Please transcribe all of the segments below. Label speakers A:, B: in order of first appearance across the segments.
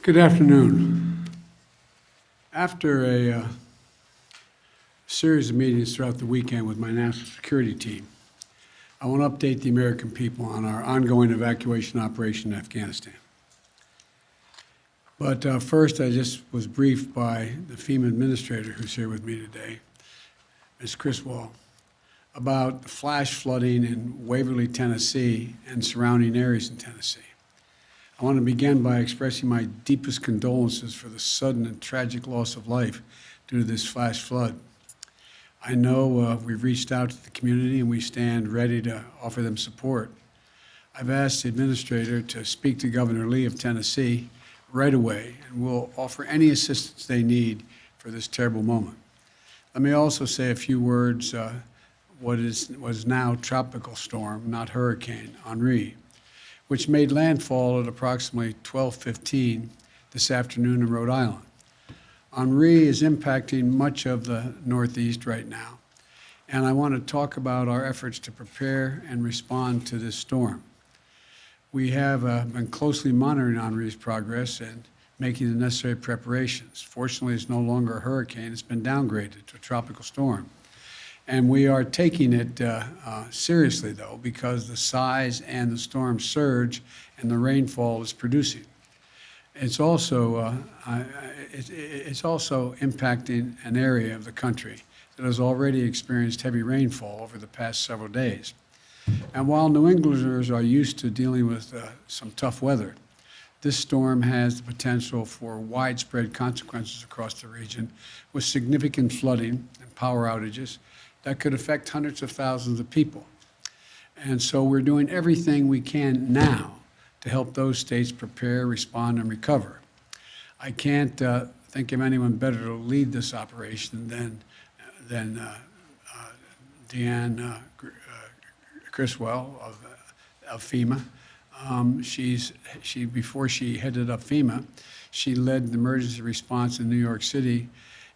A: Good afternoon. After a series of meetings throughout the weekend with my national security team, I want to update the American people on our ongoing evacuation operation in Afghanistan. But first, I just was briefed by the FEMA administrator who's here with me today, Ms. Criswell, about the flash flooding in Waverly, Tennessee, and surrounding areas in Tennessee. I want to begin by expressing my deepest condolences for the sudden and tragic loss of life due to this flash flood. I know we've reached out to the community and we stand ready to offer them support. I've asked the administrator to speak to Governor Lee of Tennessee right away, and we'll offer any assistance they need for this terrible moment. Let me also say a few words was now tropical storm, not Hurricane Henri, which made landfall at approximately 12:15 this afternoon in Rhode Island. Henri is impacting much of the Northeast right now, and I want to talk about our efforts to prepare and respond to this storm. We have been closely monitoring Henri's progress and making the necessary preparations. Fortunately, it's no longer a hurricane. It's been downgraded to a tropical storm. And we are taking it seriously, though, because the size and the storm surge and the rainfall is producing. It's also impacting an area of the country that has already experienced heavy rainfall over the past several days. And while New Englanders are used to dealing with some tough weather, this storm has the potential for widespread consequences across the region with significant flooding and power outages that could affect hundreds of thousands of people. And so we're doing everything we can now to help those states prepare, respond, and recover. I can't think of anyone better to lead this operation than Deanne Criswell of FEMA. Before she headed up FEMA, she led the emergency response in New York City,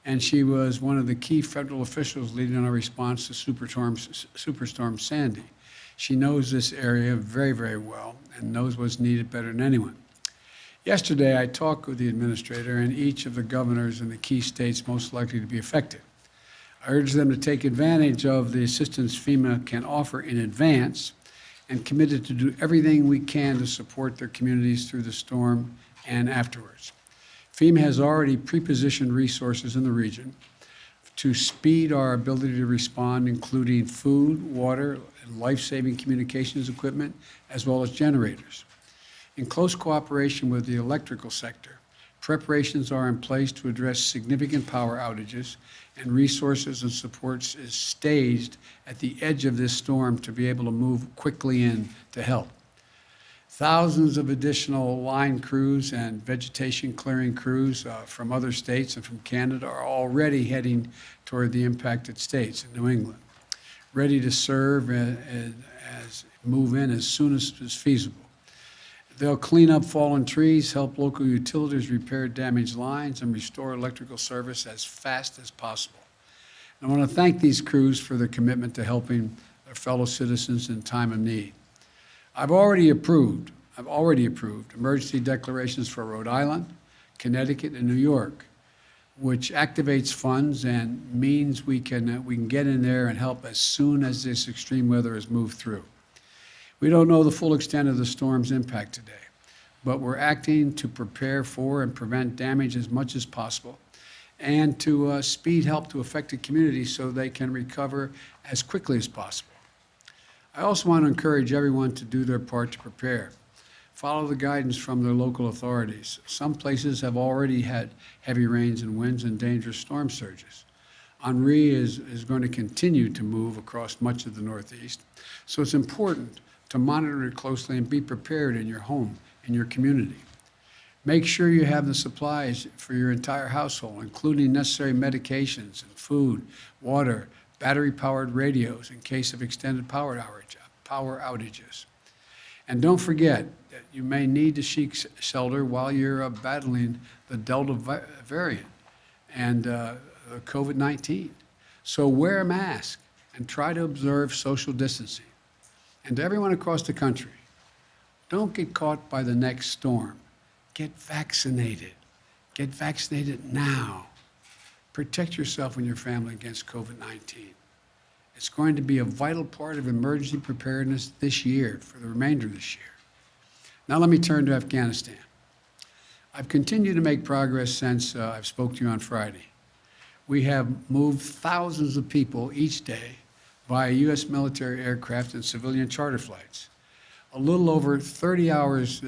A: and she was one of the key federal officials leading our response to Superstorm Sandy. She knows this area very, very well and knows what's needed better than anyone. Yesterday, I talked with the administrator and each of the governors in the key states most likely to be affected. I urged them to take advantage of the assistance FEMA can offer in advance and committed to do everything we can to support their communities through the storm and afterwards. FEMA has already pre-positioned resources in the region to speed our ability to respond, including food, water, and life-saving communications equipment, as well as generators. In close cooperation with the electrical sector, preparations are in place to address significant power outages, and resources and supports is staged at the edge of this storm to be able to move quickly in to help. Thousands of additional line crews and vegetation clearing crews from other states and from Canada are already heading toward the impacted states in New England, ready to serve and move in as soon as is feasible. They'll clean up fallen trees, help local utilities repair damaged lines, and restore electrical service as fast as possible. And I want to thank these crews for their commitment to helping their fellow citizens in time of need. I've already approved emergency declarations for Rhode Island, Connecticut, and New York, which activates funds and means we can get in there and help as soon as this extreme weather has moved through. We don't know the full extent of the storm's impact today, but we're acting to prepare for and prevent damage as much as possible and to speed help to affected communities so they can recover as quickly as possible. I also want to encourage everyone to do their part to prepare. Follow the guidance from their local authorities. Some places have already had heavy rains and winds and dangerous storm surges. Henri is going to continue to move across much of the Northeast, so it's important to monitor it closely and be prepared in your home, in your community. Make sure you have the supplies for your entire household, including necessary medications and food, water, battery-powered radios in case of extended power outages. And don't forget that you may need to seek shelter while you're battling the Delta variant and COVID-19. So wear a mask and try to observe social distancing. And to everyone across the country, don't get caught by the next storm. Get vaccinated. Get vaccinated now. Protect yourself and your family against COVID-19. It's going to be a vital part of emergency preparedness this year, for the remainder of this year. Now let me turn to Afghanistan. I've continued to make progress since I've spoke to you on Friday. We have moved thousands of people each day via U.S. military aircraft and civilian charter flights. In a little over 30 hours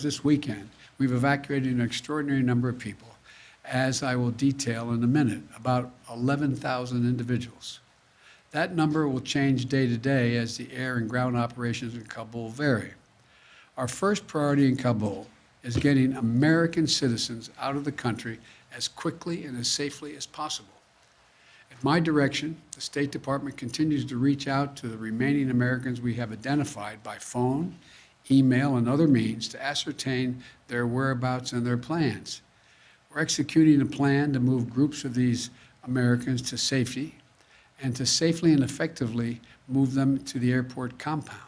A: this weekend, we've evacuated an extraordinary number of people, as I will detail in a minute, about 11,000 individuals. That number will change day to day as the air and ground operations in Kabul vary. Our first priority in Kabul is getting American citizens out of the country as quickly and as safely as possible. At my direction, the State Department continues to reach out to the remaining Americans we have identified by phone, email, and other means to ascertain their whereabouts and their plans. We're executing a plan to move groups of these Americans to safety and to safely and effectively move them to the airport compound.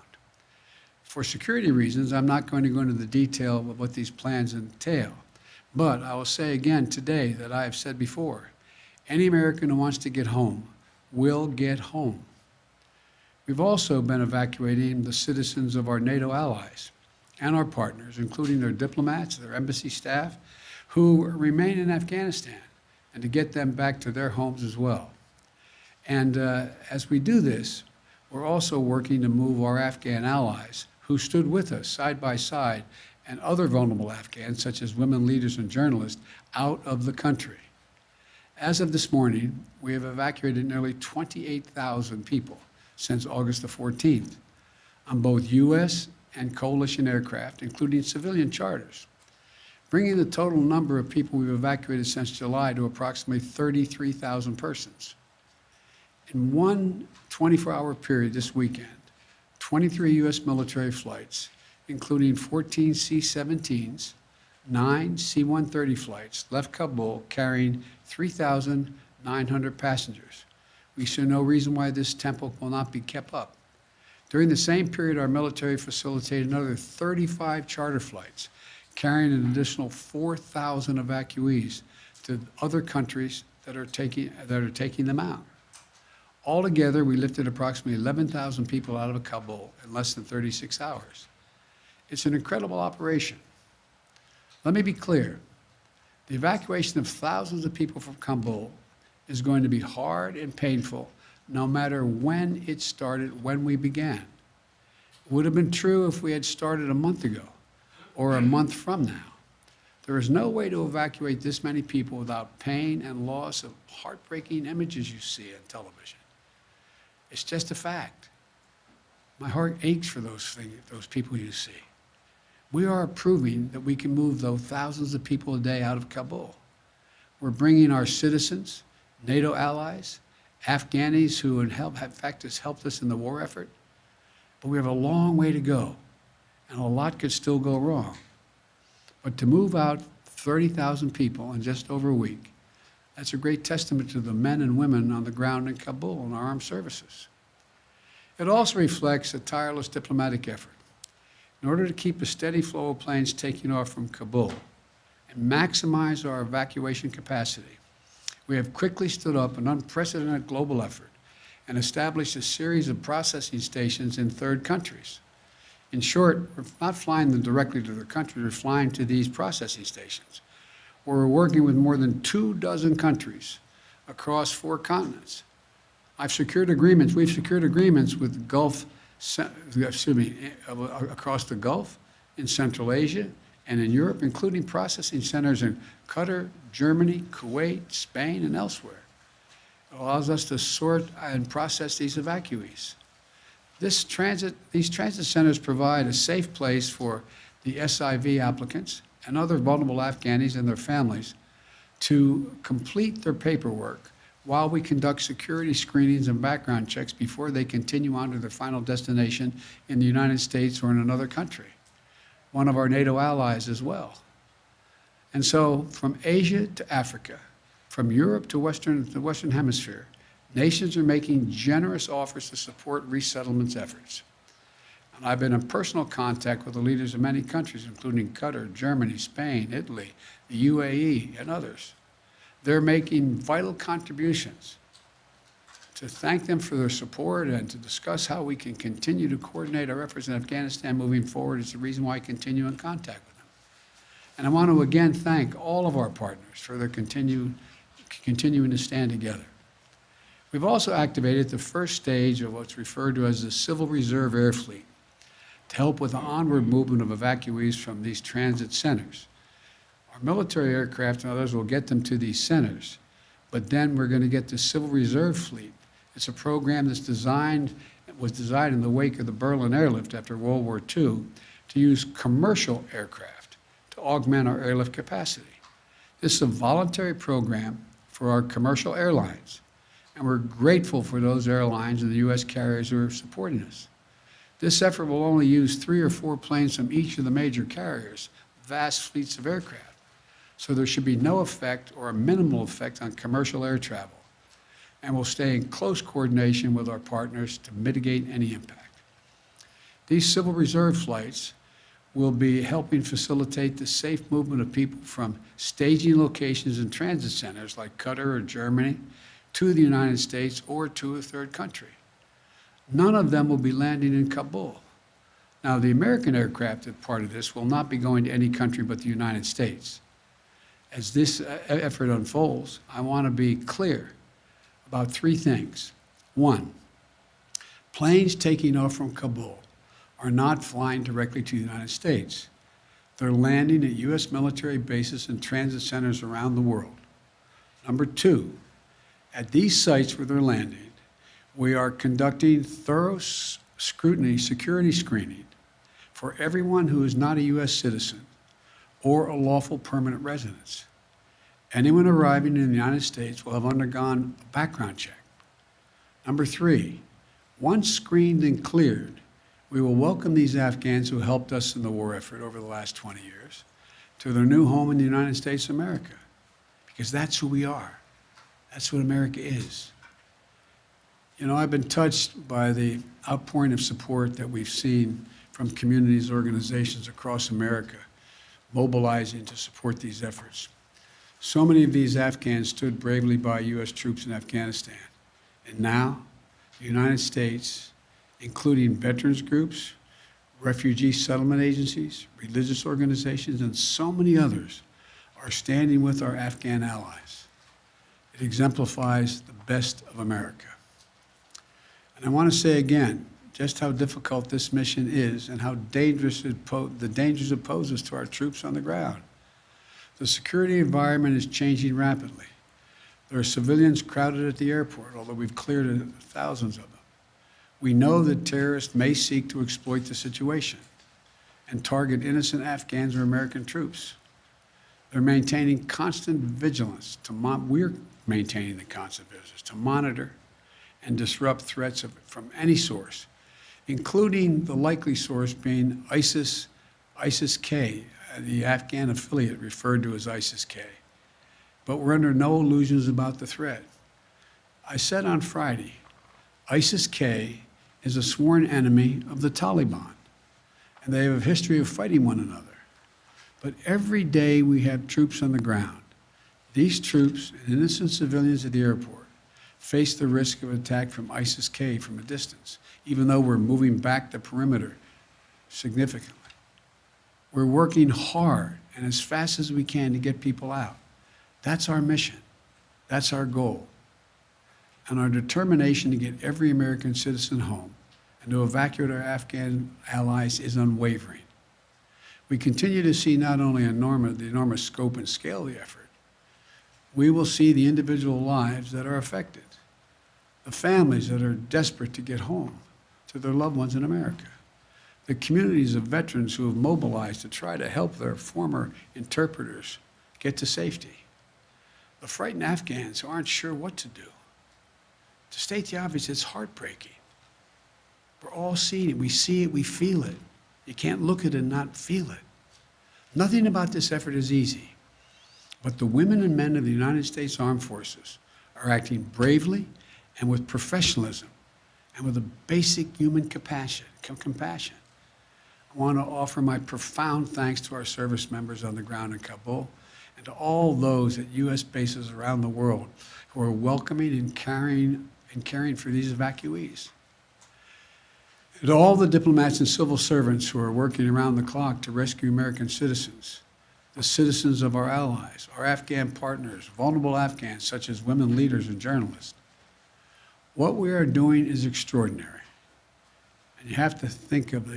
A: For security reasons, I'm not going to go into the detail of what these plans entail, but I will say again today that I have said before, any American who wants to get home will get home. We've also been evacuating the citizens of our NATO allies and our partners, including their diplomats, their embassy staff, who remain in Afghanistan, and to get them back to their homes as well. And as we do this, we're also working to move our Afghan allies who stood with us side by side and other vulnerable Afghans, such as women leaders and journalists, out of the country. As of this morning, we have evacuated nearly 28,000 people since August the 14th on both U.S. and coalition aircraft, including civilian charters, bringing the total number of people we've evacuated since July to approximately 33,000 persons. In one 24-hour period this weekend, 23 U.S. military flights, including 14 C-17s, 9 C-130 flights, left Kabul carrying 3,900 passengers. We see no reason why this tempo will not be kept up. During the same period, our military facilitated another 35 charter flights, carrying an additional 4,000 evacuees to other countries that are taking them out. Altogether, we lifted approximately 11,000 people out of Kabul in less than 36 hours. It's an incredible operation. Let me be clear. The evacuation of thousands of people from Kabul is going to be hard and painful, no matter when it started, when we began. It would have been true if we had started a month ago or a month from now. There is no way to evacuate this many people without pain and loss of heartbreaking images you see on television. It's just a fact. My heart aches for those people you see. We are proving that we can move those thousands of people a day out of Kabul. We're bringing our citizens, NATO allies, Afghanis who in fact has helped us in the war effort, but we have a long way to go, and a lot could still go wrong. But to move out 30,000 people in just over a week, that's a great testament to the men and women on the ground in Kabul and our armed services. It also reflects a tireless diplomatic effort. In order to keep a steady flow of planes taking off from Kabul and maximize our evacuation capacity, we have quickly stood up an unprecedented global effort and established a series of processing stations in third countries. In short, we're not flying them directly to their country, we're flying to these processing stations, where we're working with more than 24 countries across 4 continents. We've secured agreements with across the Gulf, in Central Asia, and in Europe, including processing centers in Qatar, Germany, Kuwait, Spain, and elsewhere. It allows us to sort and process these evacuees. These transit centers provide a safe place for the SIV applicants and other vulnerable Afghanis and their families to complete their paperwork while we conduct security screenings and background checks before they continue on to their final destination in the United States or in another country, one of our NATO allies as well. And so from Asia to Africa, from Europe to the Western Hemisphere, nations are making generous offers to support resettlement efforts. And I've been in personal contact with the leaders of many countries, including Qatar, Germany, Spain, Italy, the UAE, and others. They're making vital contributions. To thank them for their support and to discuss how we can continue to coordinate our efforts in Afghanistan moving forward is the reason why I continue in contact with them. And I want to again thank all of our partners for their continuing to stand together. We've also activated the first stage of what's referred to as the Civil Reserve Air Fleet to help with the onward movement of evacuees from these transit centers. Our military aircraft and others will get them to these centers, but then we're going to get the Civil Reserve Fleet. It's a program that's was designed in the wake of the Berlin airlift after World War II to use commercial aircraft to augment our airlift capacity. This is a voluntary program for our commercial airlines, and we're grateful for those airlines and the U.S. carriers who are supporting us. This effort will only use 3 or 4 planes from each of the major carriers, vast fleets of aircraft. So there should be no effect or a minimal effect on commercial air travel. And we'll stay in close coordination with our partners to mitigate any impact. These Civil Reserve flights will be helping facilitate the safe movement of people from staging locations and transit centers like Qatar or Germany to the United States or to a third country. None of them will be landing in Kabul. Now, the American aircraft that part of this will not be going to any country but the United States. As this effort unfolds, I want to be clear about 3 things. 1, planes taking off from Kabul are not flying directly to the United States. They're landing at U.S. military bases and transit centers around the world. Number 2, at these sites where they're landing, we are conducting thorough scrutiny, security screening for everyone who is not a U.S. citizen or a lawful permanent resident. Anyone arriving in the United States will have undergone a background check. Number 3, once screened and cleared, we will welcome these Afghans who helped us in the war effort over the last 20 years to their new home in the United States of America, because that's who we are. That's what America is. You know, I've been touched by the outpouring of support that we've seen from communities, organizations across America mobilizing to support these efforts. So many of these Afghans stood bravely by U.S. troops in Afghanistan. And now, the United States, including veterans groups, refugee settlement agencies, religious organizations, and so many others, are standing with our Afghan allies. It exemplifies the best of America. And I want to say again, just how difficult this mission is and how dangerous the dangers it poses to our troops on the ground. The security environment is changing rapidly. There are civilians crowded at the airport, although we've cleared thousands of them. We know that terrorists may seek to exploit the situation and target innocent Afghans or American troops. They're maintaining constant vigilance. We're maintaining the constant vigilance to monitor and disrupt threats from any source, including the likely source being ISIS-K, the Afghan affiliate referred to as ISIS-K. But we're under no illusions about the threat. I said on Friday, ISIS-K is a sworn enemy of the Taliban, and they have a history of fighting one another. But every day we have troops on the ground. These troops and innocent civilians at the airport face the risk of attack from ISIS-K from a distance, even though we're moving back the perimeter significantly. We're working hard and as fast as we can to get people out. That's our mission. That's our goal. And our determination to get every American citizen home and to evacuate our Afghan allies is unwavering. We continue to see not only the enormous scope and scale of the effort, we will see the individual lives that are affected, the families that are desperate to get home to their loved ones in America, the communities of veterans who have mobilized to try to help their former interpreters get to safety, the frightened Afghans who aren't sure what to do. To state the obvious, it's heartbreaking. We're all seeing it. We see it, we feel it. You can't look at it and not feel it. Nothing about this effort is easy, but the women and men of the United States Armed Forces are acting bravely and with professionalism and with a basic human compassion. I want to offer my profound thanks to our service members on the ground in Kabul and to all those at U.S. bases around the world who are welcoming and caring for these evacuees. And to all the diplomats and civil servants who are working around the clock to rescue American citizens, the citizens of our allies, our Afghan partners, vulnerable Afghans such as women leaders and journalists. What we are doing is extraordinary. And you have to think of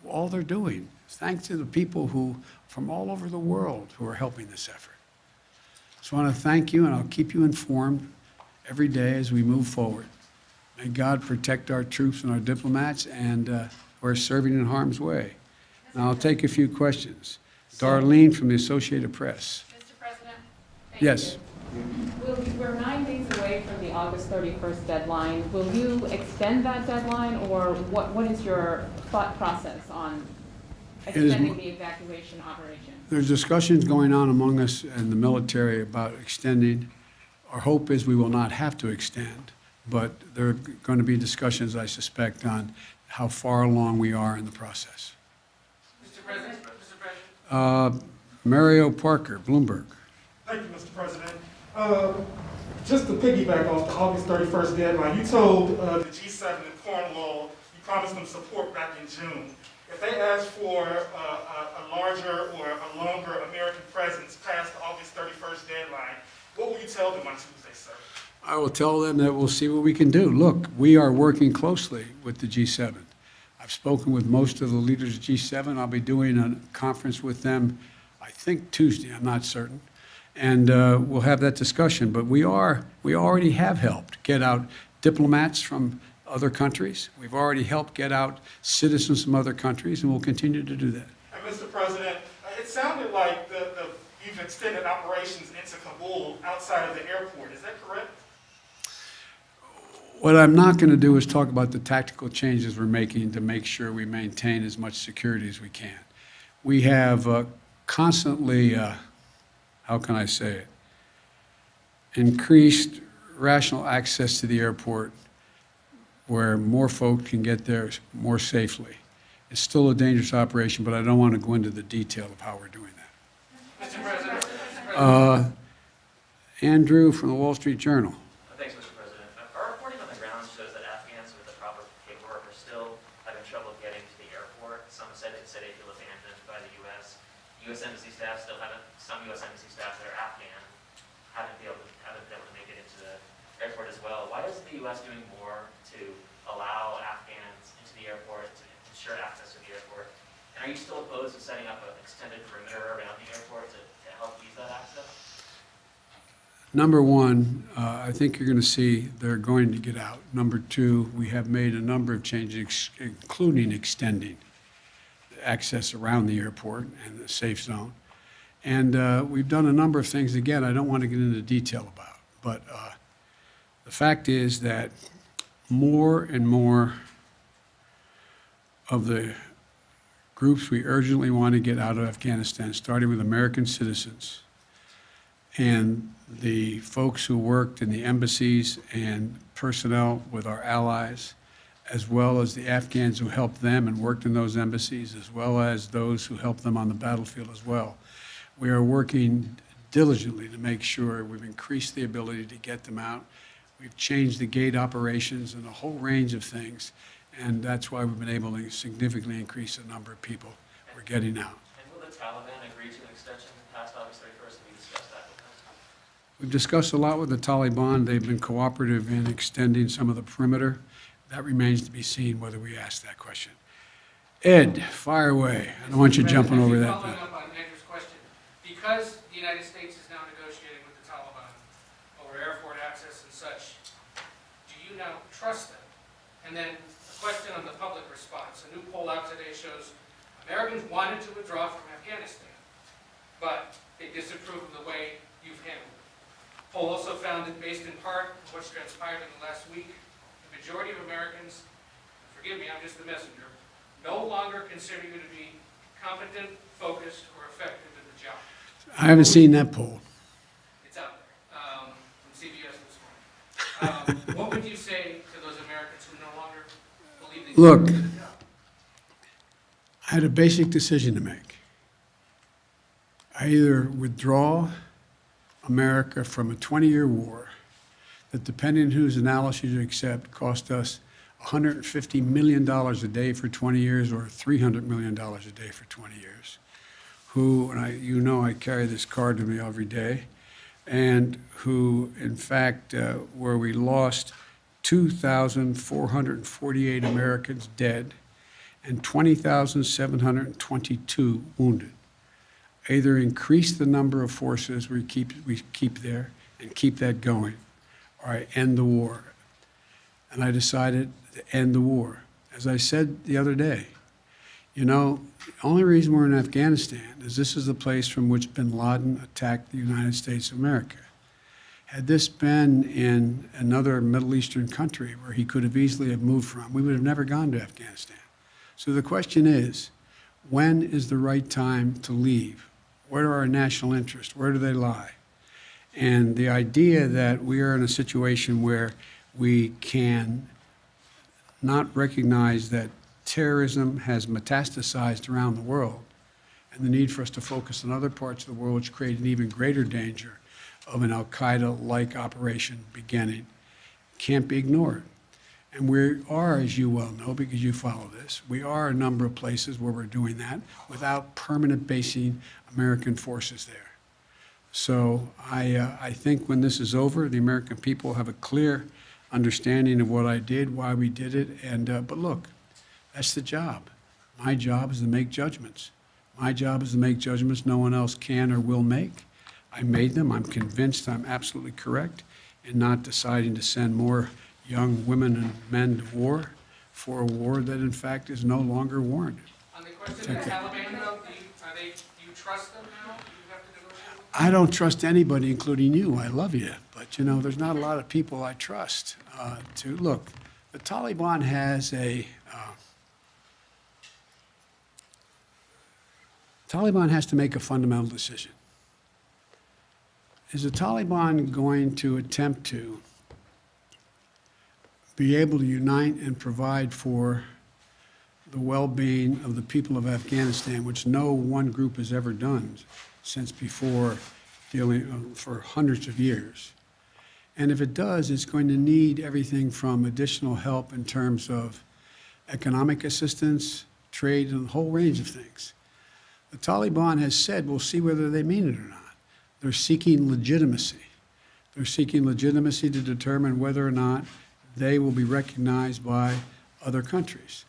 A: all they're doing. Thanks to the people from all over the world who are helping this effort. So I want to thank you, and I'll keep you informed every day as we move forward. May God protect our troops and our diplomats and who are serving in harm's way. Now I'll take a few questions. Darlene from the Associated Press.
B: Mr. President?
A: Yes.
B: We're 9 days away from the August 31st deadline. Will you extend that deadline, or what is your thought process on extending the evacuation operation?
A: There's discussions going on among us and the military about extending. Our hope is we will not have to extend, but there are going to be discussions, I suspect, on how far along we are in the process.
C: Mr. President.
A: Mario Parker, Bloomberg.
C: Thank you, Mr. President. Just to piggyback off the August 31st deadline, you told the G7 in Cornwall you promised them support back in June. If they ask for a larger or a longer American presence past the August 31st deadline, what will you tell them on Tuesday, sir?
A: I will tell them that we'll see what we can do. Look, we are working closely with the G7. I've spoken with most of the leaders of G7. I'll be doing a conference with them, I think Tuesday, I'm not certain. And we'll have that discussion. But we already have helped get out diplomats from other countries. We've already helped get out citizens from other countries, and we'll continue to do that.
C: And Mr. President, it sounded like you've extended operations into Kabul outside of the airport. Is that correct?
A: What I'm not going to do is talk about the tactical changes we're making to make sure we maintain as much security as we can. We have constantly, how can I say it, increased rational access to the airport where more folk can get there more safely. It's still a dangerous operation, but I don't want to go into the detail of how we're doing that.
C: Mr. President.
A: Andrew from the Wall Street Journal.
D: Thanks, Mr. President. Our reporting on the ground shows that Afghans with the proper paperwork are still having trouble getting to the airport. Some said they feel abandoned by the U.S. U.S. Embassy staff still haven't, some U.S. Embassy staff that are Afghan haven't been able to make it into the airport as well. Why isn't the U.S. doing more to allow Afghans into the airport, to ensure access to the airport? And are you still opposed to setting up an extended perimeter around the airport to help ease that access?
A: Number one, I think you're going to see they're going to get out. Number two, we have made a number of changes, including extending access around the airport and the safe zone. And we've done a number of things, again, I don't want to get into detail about. But the fact is that more and more of the groups we urgently want to get out of Afghanistan, starting with American citizens, and the folks who worked in the embassies and personnel with our allies, as well as the Afghans who helped them and worked in those embassies, as well as those who helped them on the battlefield as well. We are working diligently to make sure we've increased the ability to get them out. We've changed the gate operations and a whole range of things, and that's why we've been able to significantly increase the number of people we're getting out.
D: And will the Taliban agree to an extension past August 31st? Have you discussed that with them?
A: We've discussed a lot with the Taliban. They've been cooperative in extending some of the perimeter. That remains to be seen whether we ask that question. Ed, fire away. I don't want you jumping over that.
E: Following up on Andrew's question, because the United States is now negotiating with the Taliban over airport access and such, do you now trust them? And then a question on the public response. A new poll out today shows Americans wanted to withdraw from Afghanistan, but they disapprove of the way you've handled it. Poll also found that based in part on what's transpired in the last week, the majority of Americans, forgive me, I'm just the messenger, no longer consider you to be competent, focused, or effective in the job.
A: I haven't seen that poll.
E: It's out there from CBS this morning. What would you say to those Americans who no longer believe that you
A: Look,
E: can do the job?
A: I had a basic decision to make. I either withdraw America from a 20-year war that, depending on whose analysis you accept, cost us $150 million a day for 20 years or $300 million a day for 20 years, I carry this card with me every day, and who, in fact, where we lost 2,448 Americans dead and 20,722 wounded. Either increase the number of forces we keep there and keep that going, or I end the war. And I decided to end the war. As I said the other day, the only reason we're in Afghanistan is this is the place from which bin Laden attacked the United States of America. Had this been in another Middle Eastern country where he could have easily have moved from, we would have never gone to Afghanistan. So the question is, when is the right time to leave? Where are our national interests? Where do they lie? And the idea that we are in a situation where we can not recognize that terrorism has metastasized around the world, and the need for us to focus on other parts of the world which create an even greater danger of an al-Qaeda-like operation beginning, can't be ignored. And we are, as you well know, because you follow this, we are a number of places where we're doing that without permanent basing American forces there. So I think when this is over, the American people have a clear understanding of what I did, why we did it, but look, that's the job. My job is to make judgments. My job is to make judgments no one else can or will make. I made them. I'm convinced I'm absolutely correct in not deciding to send more young women and men to war for a war that, in fact, is no longer warranted.
E: On the question of the Taliban, though, do you trust them now? Do you have to negotiate with them?
A: I don't trust anybody, including you. I love you. But, there's not a lot of people I trust. Look, the Taliban has Taliban has to make a fundamental decision. Is the Taliban going to attempt to be able to unite and provide for the well-being of the people of Afghanistan, which no one group has ever done since before, dealing for hundreds of years? And if it does, it's going to need everything from additional help in terms of economic assistance, trade, and a whole range of things. The Taliban has said, we'll see whether they mean it or not. They're seeking legitimacy. They're seeking legitimacy to determine whether or not they will be recognized by other countries.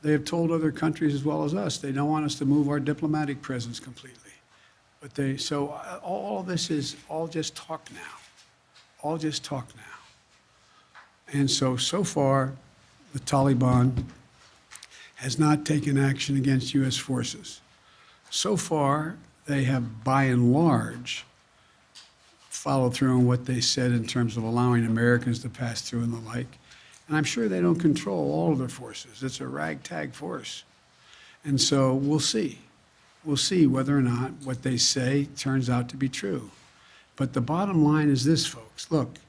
A: They have told other countries as well as us they don't want us to move our diplomatic presence completely. So all of this is all just talk now. All just talk now. And so far, the Taliban has not taken action against U.S. forces. So far, they have, by and large, followed through on what they said in terms of allowing Americans to pass through and the like. And I'm sure they don't control all of their forces. It's a ragtag force. And so we'll see. We'll see whether or not what they say turns out to be true. But the bottom line is this, folks. Look,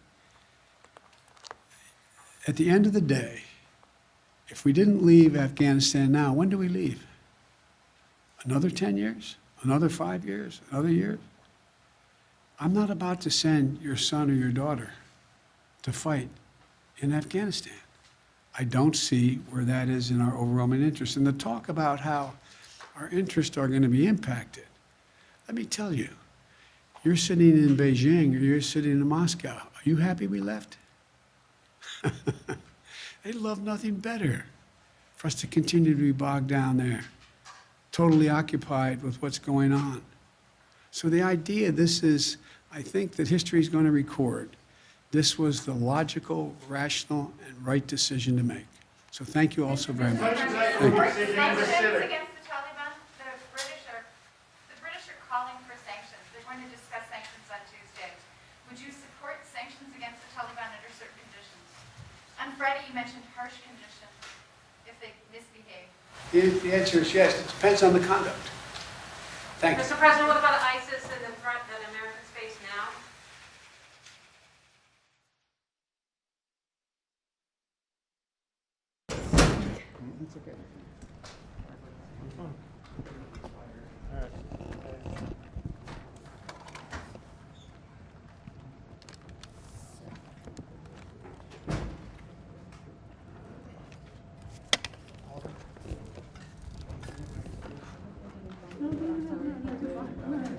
A: at the end of the day, if we didn't leave Afghanistan now, when do we leave? Another 10 years? Another 5 years? Another year? I'm not about to send your son or your daughter to fight in Afghanistan. I don't see where that is in our overwhelming interest. And the talk about how our interests are going to be impacted, let me tell you, you're sitting in Beijing or you're sitting in Moscow. Are you happy we left? They'd love nothing better for us to continue to be bogged down there, totally occupied with what's going on. So the idea, I think that history is going to record, this was the logical, rational, and right decision to make. So thank you all so very much. Thank you.
F: Sanctions against the Taliban, the British are calling for sanctions. They're going to discuss sanctions on Tuesday. Would you support sanctions against the Taliban under certain conditions? On Friday, you mentioned harsh conditions if they misbehave.
A: The answer is yes. It depends on the conduct. Thank you.
G: Mr. President, what about ISIS and the threat that Americans face now?
A: It's okay. I'm fine. Thank you.